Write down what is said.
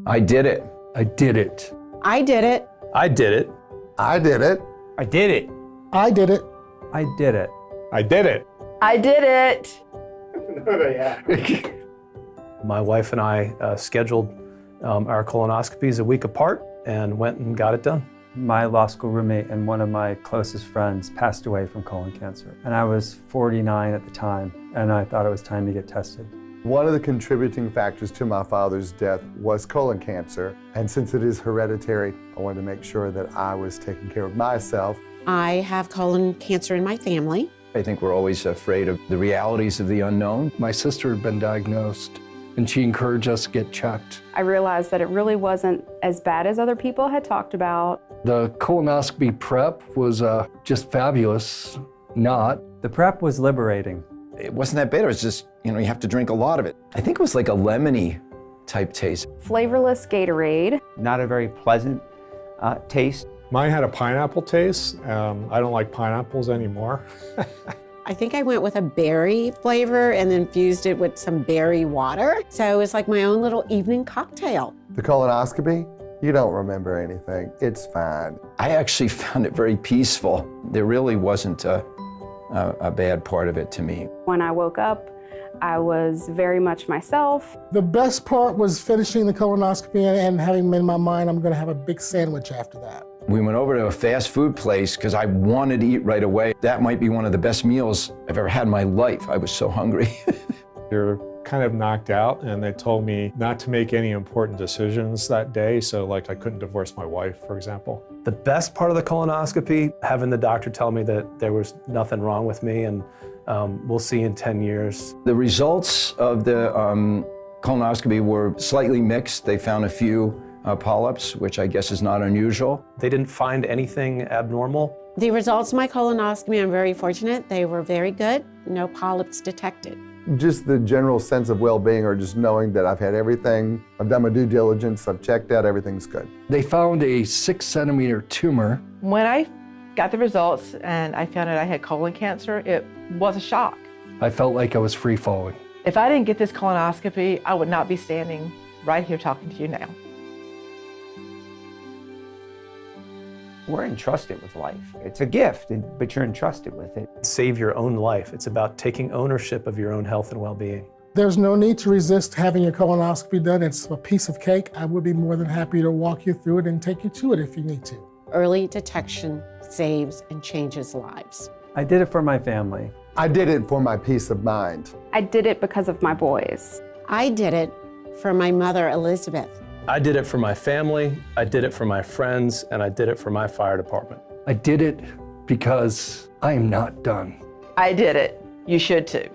I did it. I did it. I did it. I did it. I did it. I did it. I did it. I did it. I did it. I did it. My wife and I scheduled our colonoscopies a week apart and went and got it done. My law school roommate and one of my closest friends passed away from colon cancer. And I was 49 at the time, and I thought it was time to get tested. One of the contributing factors to my father's death was colon cancer. And since it is hereditary, I wanted to make sure that I was taking care of myself. I have colon cancer in my family. I think we're always afraid of the realities of the unknown. My sister had been diagnosed, and she encouraged us to get checked. I realized that it really wasn't as bad as other people had talked about. The colonoscopy prep was just fabulous. Not. The prep was liberating. It wasn't that bad. It was just, you have to drink a lot of it. I think it was like a lemony type taste. Flavorless Gatorade. Not a very pleasant taste. Mine had a pineapple taste. I don't like pineapples anymore. I think I went with a berry flavor and then fused it with some berry water. So it was like my own little evening cocktail. The colonoscopy, you don't remember anything. It's fine. I actually found it very peaceful. There really wasn't a bad part of it to me. When I woke up, I was very much myself. The best part was finishing the colonoscopy and having in my mind, I'm going to have a big sandwich after that. We went over to a fast food place because I wanted to eat right away. That might be one of the best meals I've ever had in my life. I was so hungry. You're kind of knocked out, and they told me not to make any important decisions that day. So like I couldn't divorce my wife, for example. The best part of the colonoscopy, having the doctor tell me that there was nothing wrong with me and we'll see in 10 years. The results of the colonoscopy were slightly mixed. They found a few polyps, which I guess is not unusual. They didn't find anything abnormal. The results of my colonoscopy, I'm very fortunate. They were very good. No polyps detected. Just the general sense of well-being, or just knowing that I've had everything, I've done my due diligence, I've checked out, everything's good. They found a 6-centimeter tumor. When I got the results and I found out I had colon cancer, it was a shock. I felt like I was free falling. If I didn't get this colonoscopy, I would not be standing right here talking to you now. We're entrusted with life. It's a gift, but you're entrusted with it. Save your own life. It's about taking ownership of your own health and well-being. There's no need to resist having your colonoscopy done. It's a piece of cake. I would be more than happy to walk you through it and take you to it if you need to. Early detection saves and changes lives. I did it for my family. I did it for my peace of mind. I did it because of my boys. I did it for my mother, Elizabeth. I did it for my family, I did it for my friends, and I did it for my fire department. I did it because I am not done. I did it. You should too.